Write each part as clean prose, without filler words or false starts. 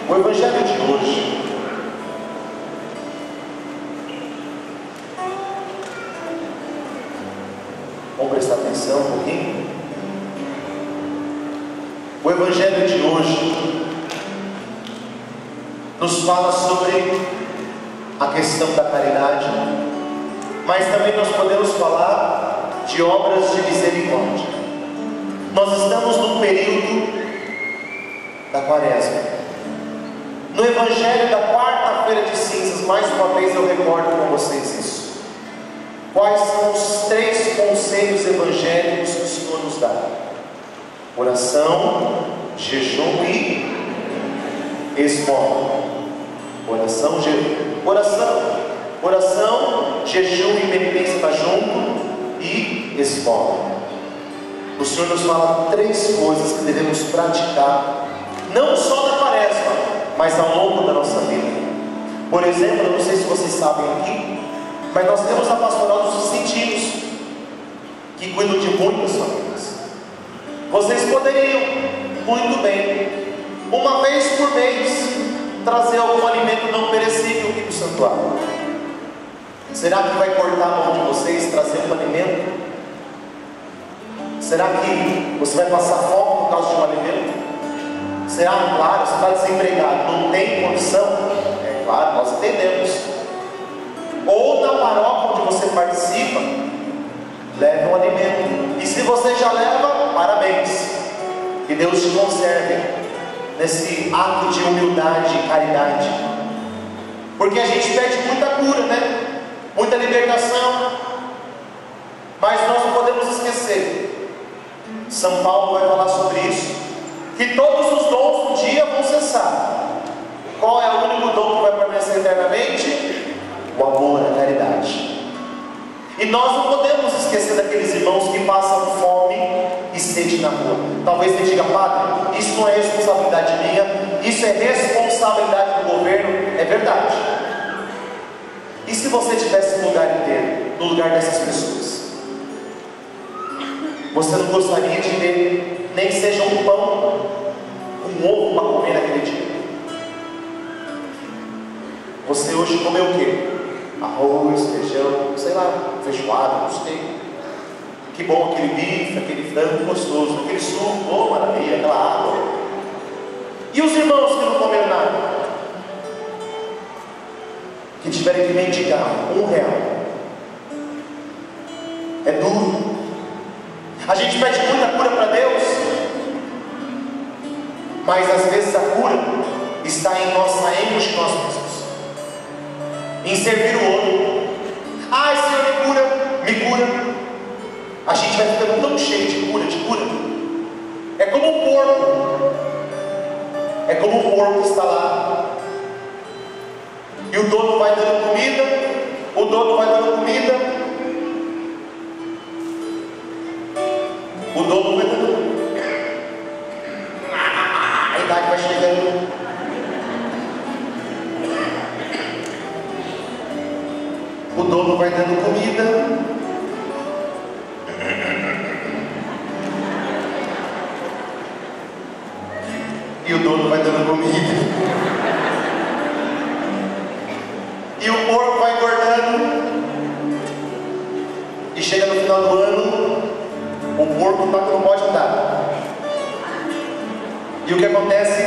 O Evangelho de hoje vamos prestar atenção um pouquinho. O Evangelho de hoje nos fala sobre a questão da caridade, mas também nós podemos falar de obras de misericórdia. Nós estamos no período da Quaresma. No Evangelho da quarta-feira de cinzas, mais uma vez eu recordo com vocês isso. Quais são os 3 conselhos evangélicos que o Senhor nos dá? Oração, jejum e esmola. Oração, jejum e penitência está junto, e esmola. O Senhor nos fala 3 coisas que devemos praticar, não só na Quaresma, mas ao longo da nossa vida. Por exemplo, eu não sei se vocês sabem aqui, mas nós temos a pastoral dos Vicentinos, que cuidam de muitas famílias. Vocês poderiam, muito bem, uma vez por mês, trazer algum alimento não perecível aqui do santuário. Será que vai cortar a mão de vocês trazer um alimento? Será que você vai passar fome por causa de um alimento? Será, claro, você está desempregado, não tem condição? É claro, nós entendemos. Ou na paróquia onde você participa, leve um alimento. E se você já leva, parabéns. Que Deus te conserve nesse ato de humildade e caridade. Porque a gente pede muita cura, né? Muita libertação. Mas nós não podemos esquecer. São Paulo vai falar sobre isso. Que todos os dons um dia vão cessar. Qual é o único dom que vai permanecer eternamente? O amor, a caridade. E nós não podemos esquecer daqueles irmãos que passam fome e sede na rua. Talvez você diga, padre, isso não é responsabilidade minha, isso é responsabilidade do governo. É verdade. E se você estivesse no lugar inteiro, no lugar dessas pessoas? Você não gostaria de ver nem que seja um pão, um ovo para comer naquele dia? Você hoje comeu o quê? Arroz, feijão, sei lá, feijoada, não sei. Que bom aquele bife, aquele frango gostoso, aquele suco, oh maravilha, aquela água. E os irmãos que não comeram nada? Que tiverem que mendigar R$1. É duro. A gente pede muita cura para Deus, mas às vezes a cura está em nossa ênfase de nós mesmos, em servir o outro. Ai, Senhor, me cura. A gente vai ficando tão cheio de cura. É como um porco. É como um porco que está lá. E o dono vai dando comida. O dono vai dando comida. A idade vai chegando. O dono vai dando comida. E o dono vai dando comida. E o porco vai engordando. E chega no final do ano, o porco não pode andar. E o que acontece?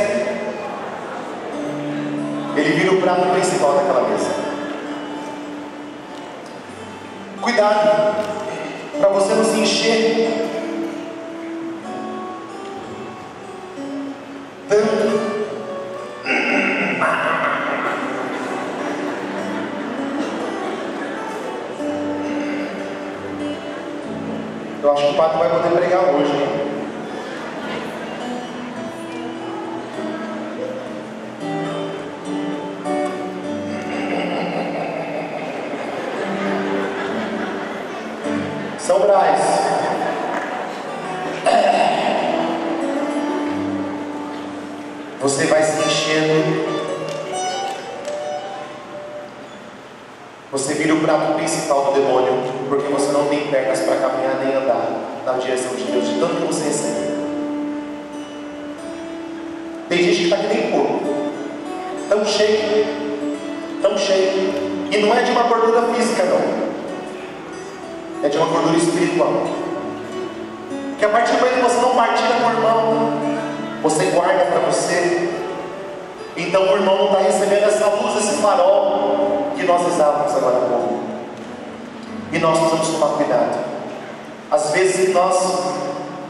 Ele vira o prato principal daquela mesa. Cuidado, para você não se encher tanto. Eu acho que o padre vai poder pregar hoje, hein? São Brás. Você vai se enchendo. Você vira o prato principal do demônio, porque você não tem pernas para caminhar nem andar na direção de Deus, de tanto que você recebe. Tem gente que está que nem porco. tão cheio, tão cheio. E não é de uma gordura física, não. É de uma gordura espiritual. Que a partir do momento que você não partilha com o irmão, você guarda para você. Então o irmão não está recebendo essa luz, esse farol que nós exalamos agora há pouco. E nós precisamos tomar cuidado. Às vezes nós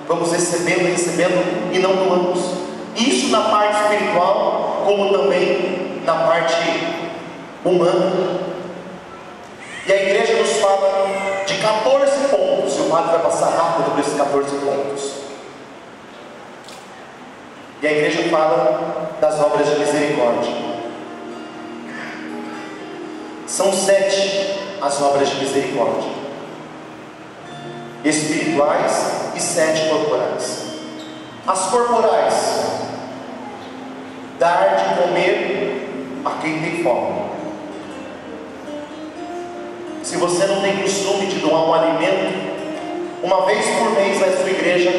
vamos recebendo e não doamos. Isso na parte espiritual, como também na parte humana. E a igreja nos fala de 14 pontos. E o padre vai passar rápido por esses 14 pontos. E a igreja fala das obras de misericórdia. São 7 as obras de misericórdia: espirituais e 7 corporais. As corporais: dar de comer a quem tem fome. Se você não tem costume de doar um alimento, uma vez por mês na sua igreja,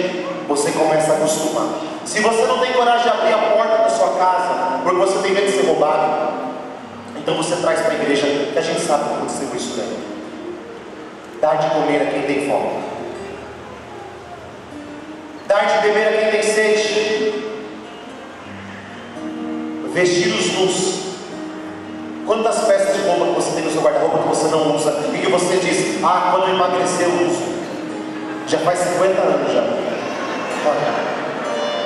você começa a acostumar. Se você não tem coragem de abrir a porta da sua casa, porque você tem medo de ser roubado, então você traz para a igreja, que a gente sabe que aconteceu isso daí. Dar de comer a quem tem fome. Dar de beber a quem tem sede. Vestir os nus. Quantas peças de roupa que você tem no seu guarda-roupa que você não usa e que você diz: ah, quando eu emagrecer eu uso? Já faz 50 anos já.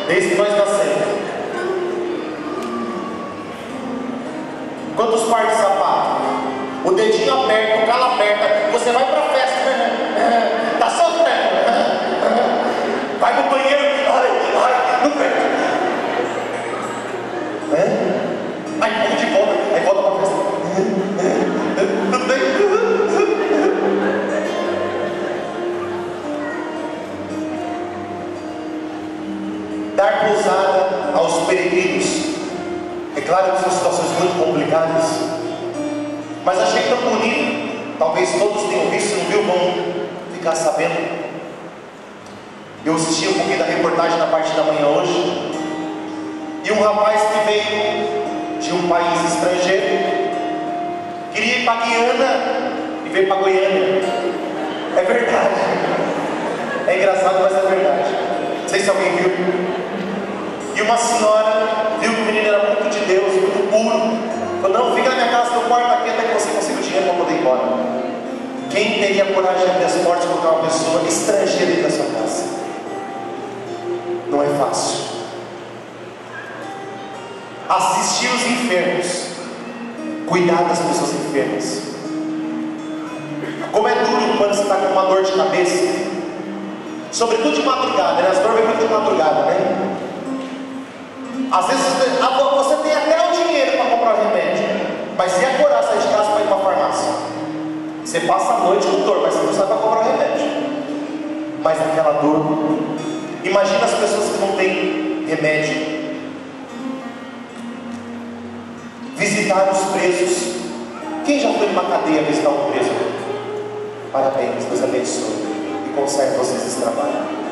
Desde que nós nascemos. Quantos pares de sapato? O dedinho aperta, o calo aperta. Você vai para a festa, está sofrendo. Vai pro banheiro, ai, não pega. Aí põe de volta, aí volta para a festa. Tudo bem? Dar pousada aos peregrinos. É claro que são situações muito complicadas, mas achei tão bonito. Talvez todos tenham visto, se não viu, vão ficar sabendo. Eu assisti um pouquinho da reportagem na parte da manhã hoje, e um rapaz que veio de um país estrangeiro, queria ir para Guiana e veio para Goiânia. É verdade. É engraçado, mas é verdade. Não sei se alguém viu. E uma senhora viu que o menino era muito de Deus, muito puro. Falou: não, fica na minha casa, no quarto aqui até que você consiga o dinheiro para poder ir embora. Quem teria coragem de abrir as portas e colocar uma pessoa estrangeira dentro da sua casa? Não é fácil. Assistir os enfermos, cuidar das pessoas enfermas. Como é duro quando você está com uma dor de cabeça, sobretudo de madrugada, né? As dores vêm muito de madrugada, né? Às vezes você tem até o dinheiro para comprar o remédio, mas se é coragem sair de casa para ir para a farmácia, você passa a noite com dor, mas você não sabe para comprar o remédio. Mas aquela dor, imagina as pessoas que não têm remédio. Visitar os presos. Quem já foi numa cadeia visitar um preso? Parabéns, Deus abençoe e conserve vocês esse trabalho.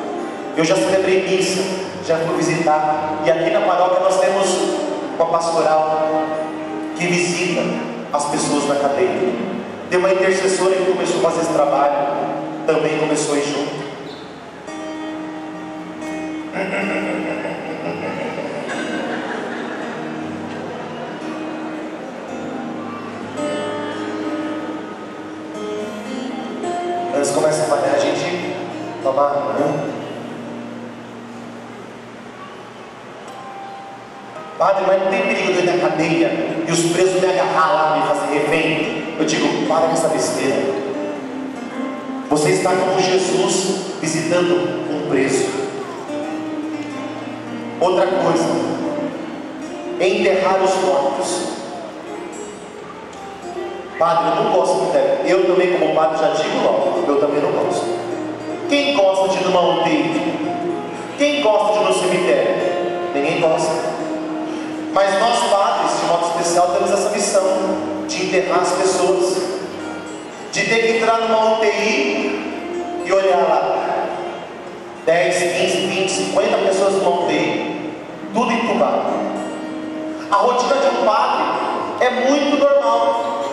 Eu já celebrei missa, já fui visitar, e aqui na paróquia nós temos uma pastoral que visita as pessoas na cadeia. Tem uma intercessora que começou a fazer esse trabalho, também começou a ir junto. Antes começa a falar, a gente tomar, né? Padre, mas não tem perigo de eu ir na cadeia e os presos me agarrar lá, me fazer refém? Eu digo: para com essa besteira. Você está como Jesus visitando um preso. Outra coisa: enterrar os mortos. Padre, eu não gosto muito. Eu também, como padre, já digo logo, eu também não gosto. Quem gosta de ir numa UTI? Quem gosta de ir no cemitério? Ninguém gosta. Mas nós, padres, de modo especial, temos essa missão de enterrar as pessoas, de ter que entrar numa UTI e olhar lá 10, 15, 20, 50 pessoas numa UTI, tudo entubado. A rotina de um padre é muito normal.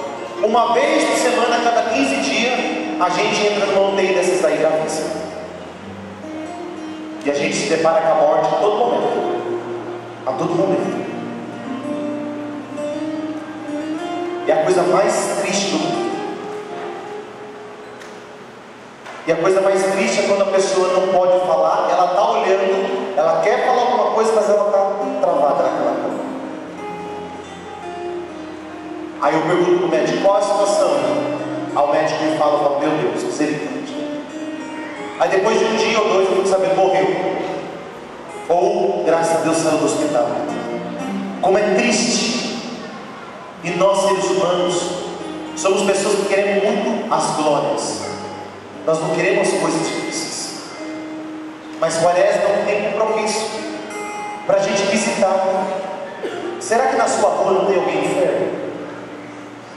Uma vez por semana, a cada 15 dias, a gente entra numa UTI dessas daí gravíssimas. E a gente se depara com a morte a todo momento. A todo momento. É a coisa mais triste do mundo. E a coisa mais triste é quando a pessoa não pode falar, ela está olhando, ela quer falar alguma coisa, mas ela está travada naquela coisa. Aí eu pergunto para o médico, qual a situação? Aí o médico me fala, meu Deus, misericórdia. Aí depois de um dia ou dois eu fico sabendo, morreu. Ou, graças a Deus, saiu do hospital. Como é triste. E nós, seres humanos, somos pessoas que queremos muito as glórias. Nós não queremos as coisas difíceis. Mas Quaresma é um tempo propício para a gente visitar. Será que na sua rua não tem alguém enfermo?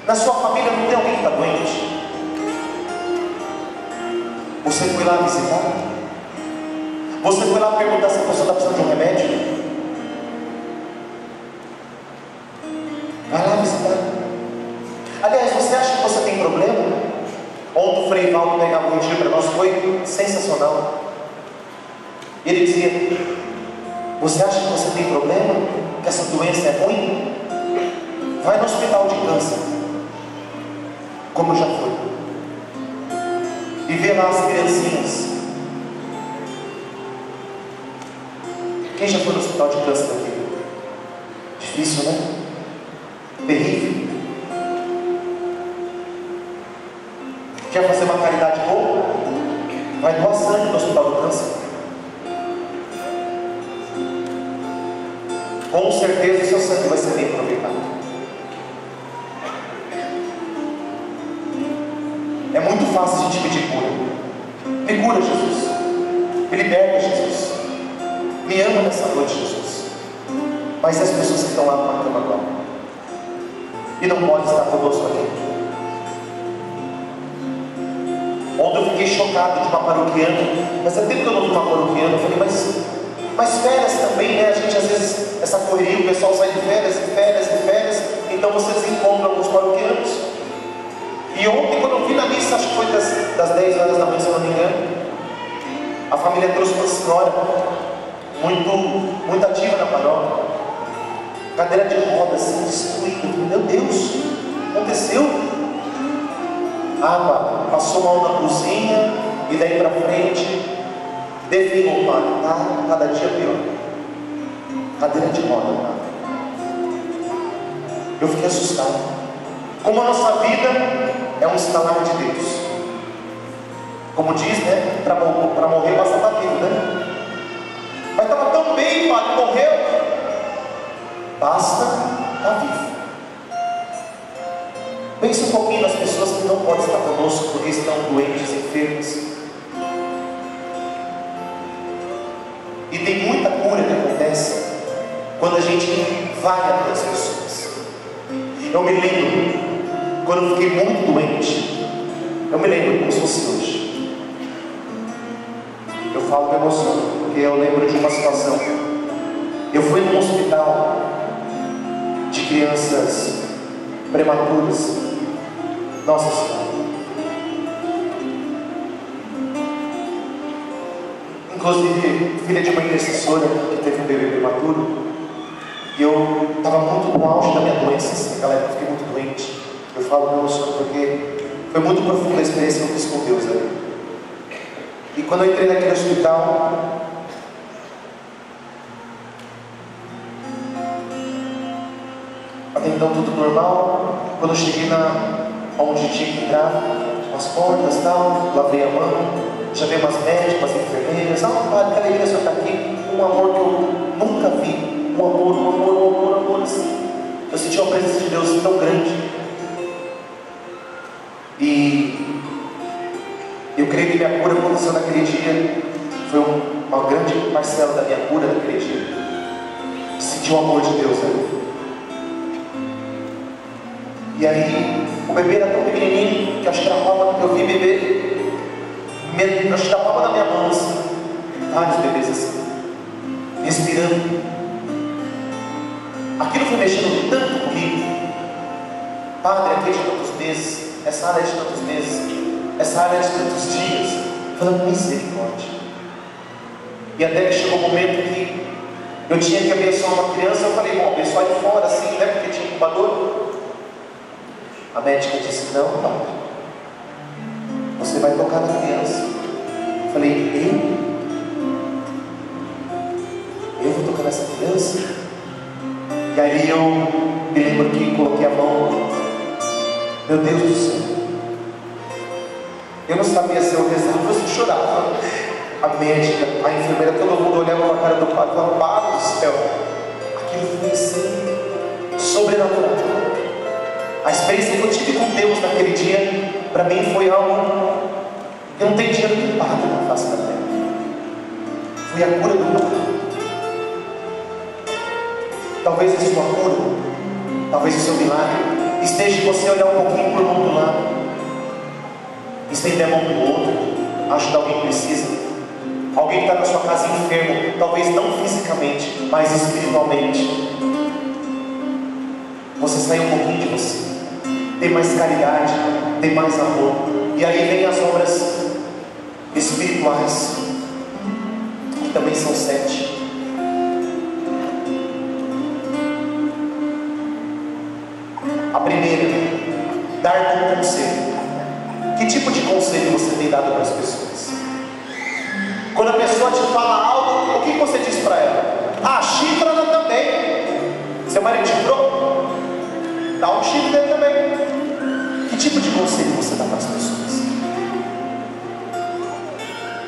Na sua família não tem alguém que está doente? Você foi lá visitar? Você foi lá perguntar se a pessoa está precisando de um remédio? Vai lá visitar. Aliás, você acha que você tem problema? Ontem o Frei Valdo pegava um dia para nós, foi sensacional. Ele dizia, você acha que você tem problema? Que essa doença é ruim? Vai no hospital de câncer, como já foi, e vê lá as criancinhas. Quem já foi no hospital de câncer aqui? Difícil, né? Terrível. Quer fazer uma caridade boa? Vai doar sangue no hospital do câncer. Com certeza o seu sangue vai ser bem aproveitado. É muito fácil a gente pedir cura. Me cura, Jesus. Me liberta, Jesus. Me ama nessa noite, Jesus. Mas e as pessoas que estão lá numa cama agora e não podem estar conosco aqui? Ontem eu fiquei chocado de uma paroquiana, mas é tempo que eu não vi uma paroquiana. Eu falei, mas férias também, né? A gente às vezes, essa correria, o pessoal sai de férias, então vocês encontram alguns paroquianos. E ontem, quando eu vi na missa, acho que foi das 10 horas da manhã, se eu não me engano, a família trouxe uma senhora muito ativa na paróquia, cadeira de rodas, assim, destruída. Meu Deus, aconteceu? Passou mal na cozinha e daí para frente definiu, padre, tá cada dia pior. Cadeira de roda, padre. Eu fiquei assustado. Como a nossa vida é um estalar de Deus. Como diz, né? Para morrer basta estar vivo, né? Mas estava tão bem, padre, morreu. Basta estar vivo. Pense um pouquinho nas pessoas que não podem estar conosco porque estão doentes, enfermas. E tem muita cura que acontece quando a gente vai até as pessoas. Eu me lembro, quando eu fiquei muito doente, eu me lembro como se fosse hoje. Eu falo com emoção, porque eu lembro de uma situação. Eu fui num hospital de crianças prematuras. Nossa Senhora. Inclusive, filha de uma intercessora que teve um bebê prematuro. E eu estava muito no auge da minha doença. Naquela época eu fiquei muito doente. Eu falo com o Senhor porque foi muito profunda a experiência que eu fiz com Deus ali. E quando eu entrei naquele hospital, até então tudo normal. Quando eu cheguei onde tinha que entrar, as portas e tal, lavei a mão, chamei umas médicas, umas enfermeiras. Padre, que alegria o senhor está aqui. Um amor que eu nunca vi. Um amor assim. Eu senti uma presença de Deus tão grande. E eu creio que minha cura aconteceu naquele dia. Foi uma grande parcela da minha cura naquele dia. Senti o amor de Deus ali. E aí, o bebê era tão pequenininho que acho que era a palma que eu vi bebê, acho que da palma da minha mão, assim, vários bebês assim, respirando. Aquilo foi mexendo tanto comigo. Padre, aqui é de tantos meses, essa área é de tantos meses, essa área é de tantos dias. Falando, misericórdia. E até que chegou o momento que eu tinha que abençoar uma criança. Eu falei, bom, abençoar de fora assim, né? Porque tinha incubador. A médica disse, não, padre, você vai tocar na criança. Eu falei, eu vou tocar nessa criança? E aí eu me lembro que coloquei a mão. Meu Deus do céu, eu não sabia se eu rezava ou se eu chorava. A médica, a enfermeira, todo mundo olhava para a cara do padre e falava, Padre do céu. Aquilo foi assim, sobrenatural. A experiência que eu tive com Deus naquele dia, para mim foi algo que não tem dinheiro que paga na face da terra. Foi a cura do padre. Talvez a sua cura, talvez o seu milagre esteja em você olhar um pouquinho para o mundo do lado, estender a mão para o outro, ajudar alguém que precisa, alguém que está na sua casa enfermo, talvez não fisicamente, mas espiritualmente. Você sair um pouquinho de você, ter mais caridade, ter mais amor, e aí vem as obras espirituais, que também são 7. A primeira, dar bom conselho. Que tipo de conselho você tem dado para as pessoas? Quando a pessoa te fala algo, o que você diz para ela? Ah, chifra ela também. Seu marido chifrou? Dá um chifre dele também. Que tipo de conselho você dá para as pessoas?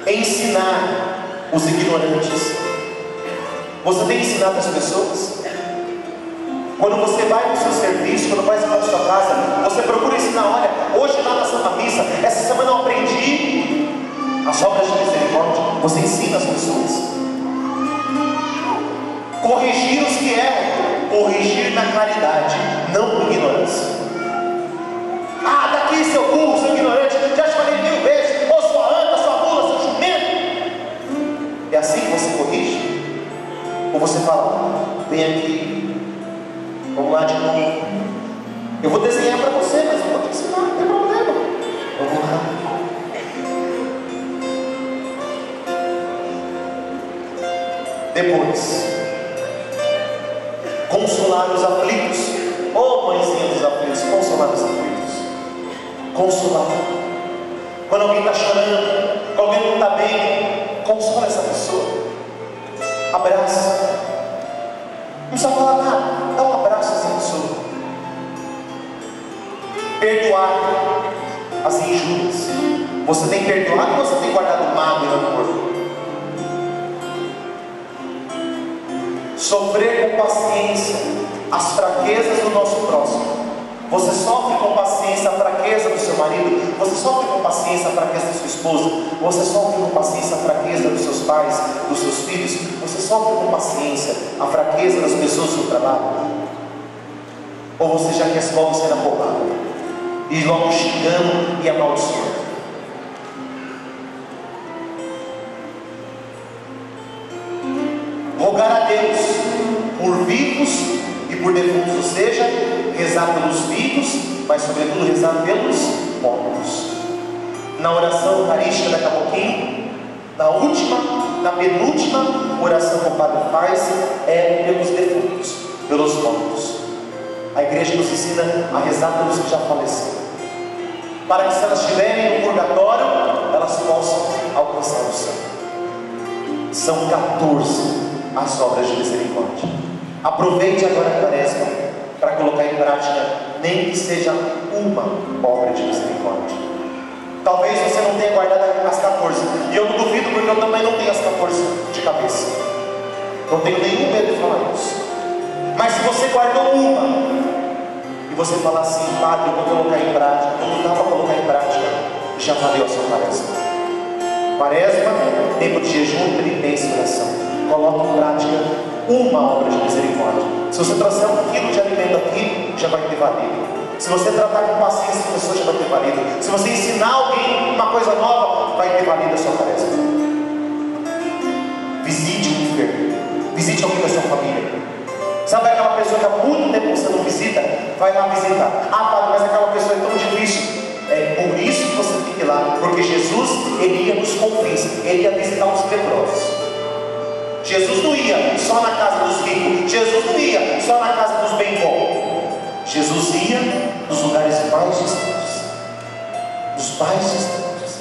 Ensinar os ignorantes. Você tem ensinado as pessoas? Quando você vai para o seu serviço, quando vai para a sua casa, você procura ensinar, olha, hoje lá na Santa Missa, essa semana eu aprendi as obras de misericórdia. Você ensina as pessoas. Corrigir os que erram, corrigir na caridade, não com ignorância. Ah, daqui seu burro, seu ignorante, já te falei 1000 vezes, ou sua anta, sua mula, seu jumento. É assim que você corrige? Ou você fala, vem aqui, vamos lá de novo. Eu vou desenhar para você, mas eu vou te ensinar, não tem problema. Vamos lá. Depois, consolar os aflitos. Oh, mãezinha dos aflitos, consolar os aflitos. Consolar. Quando alguém está chorando, quando alguém não está bem, consola essa pessoa. Abraça. Não precisa falar nada, dá um abraço a essa pessoa. Perdoar as injúrias. Você tem perdoado ou você tem guardado mágoa e rancor? Sofrer com paciência as fraquezas do nosso próximo. Você sofre com paciência a fraqueza do seu marido? Você sofre com paciência a fraqueza da sua esposa? Você sofre com paciência a fraqueza dos seus pais, dos seus filhos? Você sofre com paciência a fraqueza das pessoas do trabalho? Ou você já quer logo ser na porrada? E logo xingando e amaldiçoando? Rogar a Deus por vivos e por defuntos, ou seja, rezar pelos vivos, mas sobretudo rezar pelos mortos. Na oração eucarística daqui a pouquinho, na penúltima oração que o Padre faz é pelos defuntos, pelos mortos. A igreja nos ensina a rezar pelos que já faleceram, para que se elas estiverem no purgatório, elas possam alcançar o céu. São 14 as obras de misericórdia. Aproveite agora a Quaresma para colocar em prática, nem que seja uma obra de misericórdia. Talvez você não tenha guardado as 14, e eu não duvido, porque eu também não tenho as 14 de cabeça. Não tenho nenhum medo de falar isso. Mas se você guardou uma, e você falar assim, Padre, eu vou colocar em prática, não dá para colocar em prática, já valeu a sua Quaresma. Quaresma, tempo de jejum, penitência e oração. Coloque em prática uma obra de misericórdia. Se você trouxer 1 quilo de alimento aqui, já vai ter valido. Se você tratar com paciência a pessoa, já vai ter valido. Se você ensinar alguém uma coisa nova, vai ter valido a sua Quaresma. Visite um enfermo, visite alguém da sua família. Sabe aquela pessoa que a vai lá visitar. Ah, padre, mas aquela pessoa é tão difícil. É por isso que você tem que ir lá, porque Jesus, ele ia nos confins, ele ia visitar os leprosos. Jesus não ia só na casa dos ricos, Jesus não ia só na casa dos bem-bons. Jesus ia nos lugares mais distantes, nos mais distantes.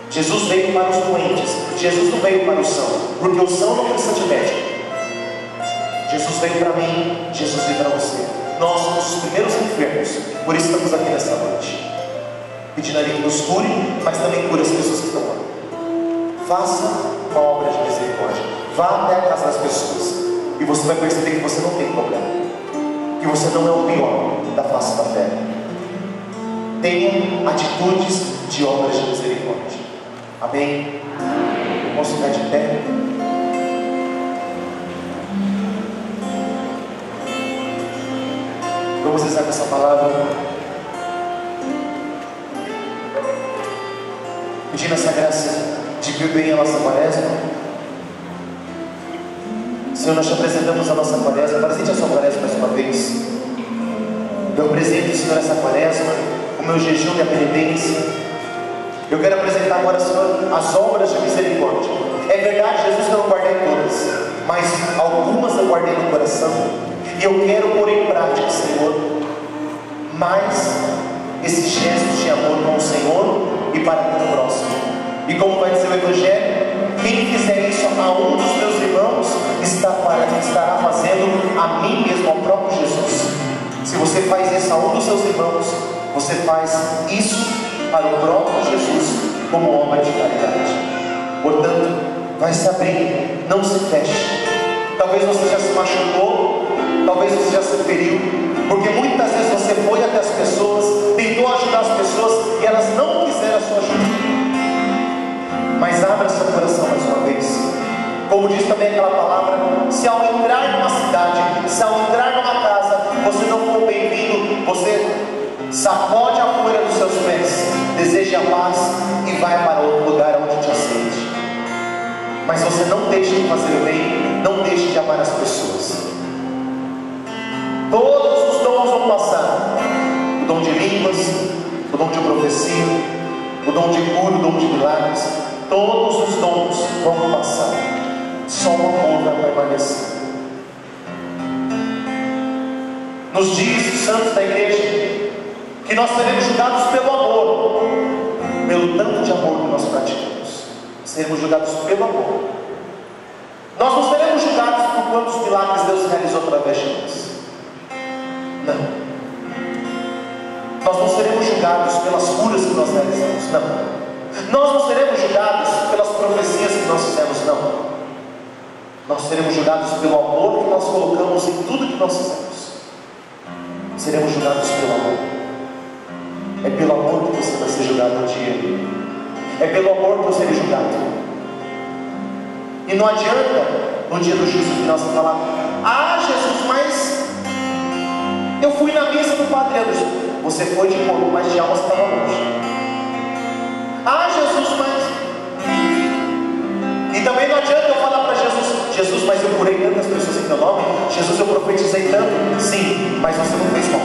Jesus veio para os doentes, Jesus não veio para o são, porque o são não precisa de médico. Jesus veio para mim, Jesus veio para você. Nós somos os primeiros enfermos, por isso estamos aqui nessa noite, pedindo a Ele que nos cure, mas também cure as pessoas que estão lá. Faça uma obra de misericórdia, vá até a casa das pessoas, e você vai perceber que você não tem problema, que você não é o pior da face da terra. Tenha atitudes de obras de misericórdia. Amém? Posso ficar de pé? Vamos rezar com essa palavra, pedindo essa graça de viver a nossa quaresma. Senhor, nós te apresentamos a nossa quaresma. Apresente a sua quaresma mais uma vez. Eu apresento, Senhor, essa quaresma, o meu jejum e a penitência. Eu quero apresentar agora, Senhor, as obras de misericórdia. É verdade, Jesus, que eu não guardei todas, mas algumas eu guardei no coração, e eu quero pôr em prática, Senhor, mais esses gestos de amor com o Senhor e para com o próximo. E como vai dizer o Evangelho, quem fizer isso a um dos meus irmãos estará fazendo a mim mesmo, ao próprio Jesus. Se você faz isso a um dos seus irmãos, você faz isso para o próprio Jesus, como obra de caridade. Portanto, vai se abrir, não se feche. Talvez você já se machucou, talvez você já se feriu, porque muitas vezes você foi até as pessoas, tentou ajudar as pessoas e elas não quiseram a sua ajuda. Mas abra seu coração mais uma vez. Como diz também aquela palavra, se ao entrar numa cidade, se ao entrar numa casa, você não for bem-vindo, você sacode a poeira dos seus pés, deseje a paz e vai para outro lugar onde te aceite. Mas você não deixe de fazer o bem, não deixe de amar as pessoas. Todos os dons vão passar: o dom de línguas, o dom de profecia, o dom de cura, o dom de milagres. Todos os dons vão passar, só o amor vai permanecer. Nos diz os santos da igreja que nós seremos julgados pelo amor, pelo tanto de amor que nós praticamos. Seremos julgados pelo amor. Nós não seremos julgados por quantos milagres Deus realizou através de nós. Não. Nós não seremos julgados pelas curas que nós realizamos. Não. Nós não seremos julgados pelas profecias que nós fizemos. Não. Nós seremos julgados pelo amor que nós colocamos em tudo que nós fizemos. Seremos julgados pelo amor. É pelo amor que você vai ser julgado um dia. É pelo amor que você será julgado. E não adianta no dia do juízo final você falar: ah, Jesus, mas eu fui na missa do Padre Anderson. Você foi de corpo, mas de alma você estava longe. Ah, Jesus, mas... E também não adianta eu falar para Jesus: Jesus, mas eu curei tantas pessoas em teu nome. Jesus, eu profetizei tanto. Sim, mas você não fez mal.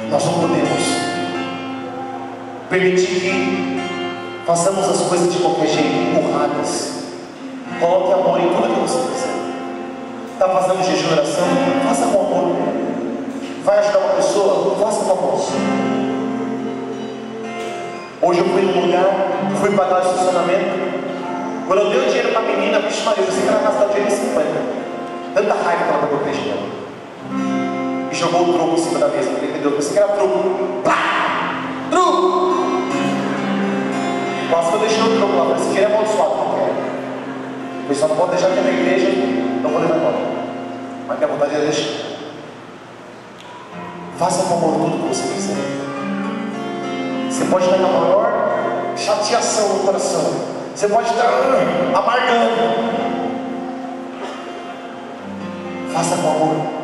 Nós não podemos permitir que façamos as coisas de qualquer jeito, empurradas. Coloque amor em tudo que você fizer. Está fazendo jejum e oração? Faça com amor. Vai ajudar uma pessoa? Faça com amor. Hoje eu fui num lugar, fui pagar o estacionamento. Quando eu dei o dinheiro para a menina, bicho Maria, eu sei que ela gastar o dinheiro em 50. Tanta raiva que ela pagou para ela. E jogou o troco em cima da mesa, entendeu? Eu pensei que era troco. Pá! Troco! Quase que eu deixei o troco lá, mas esse dinheiro é amaldiçoado, não quero. O pessoal não pode deixar aqui na igreja, não vou levar embora. Mas minha vontade é deixar. Faça com amor tudo que você fizer. Você pode estar com a maior chateação no coração. Você pode estar amargando. Faça com amor.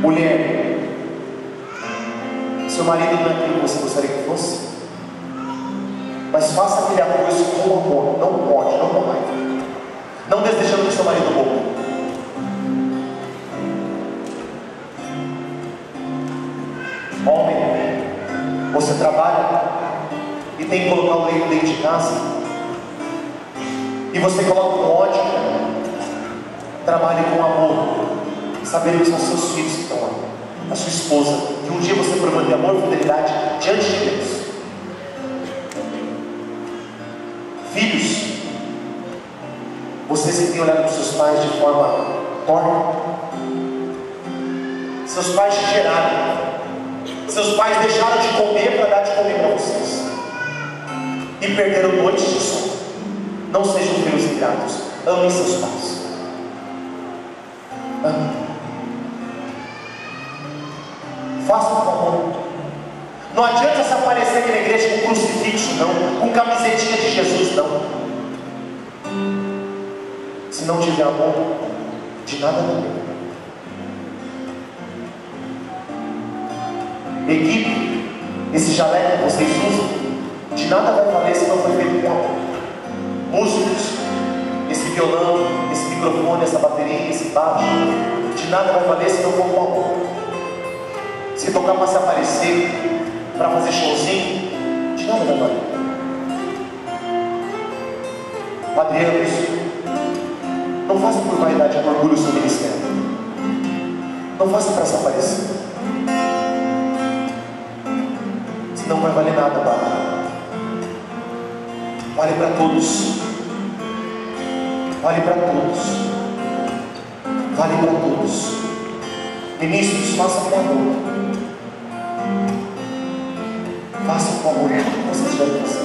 Mulher, seu marido não é aquilo que você gostaria que fosse, mas faça aquele apoio com amor. Não pode, não com raiva. Não desejando que seu marido morra. tem que colocar o leito dentro de casa, e você coloca com ódio, trabalhe com amor, sabendo que são seus filhos que estão lá, a sua esposa, que um dia você prova de amor e fidelidade diante de Deus. Filhos, vocês que têm olhado para os seus pais de forma torta, seus pais te geraram, seus pais deixaram de comer para dar de comer para vocês, e perderam noites de sono. Não sejam filhos ingratos, amem seus pais, amem, façam com amor. Não adianta se aparecer aqui na igreja com crucifixo, não, com camisetinha de Jesus, não. Se não tiver amor, de nada vai ter. Equipe, esse jaleco que vocês usam, de nada vai valer se não foi feito com amor. Músicos, esse violão, esse microfone, essa bateria, esse baixo, de nada vai valer se não for com amor. Se tocar para se aparecer, para fazer showzinho, de nada vai valer. Padrinhos, não faça por vaidade e orgulho o seu ministério. Não faça para se aparecer. Não vai valer nada, Pai. Vale para todos. Vale para todos. Vale para todos. Ministros, façam com amor. Façam com amor. Vocês vão fazer.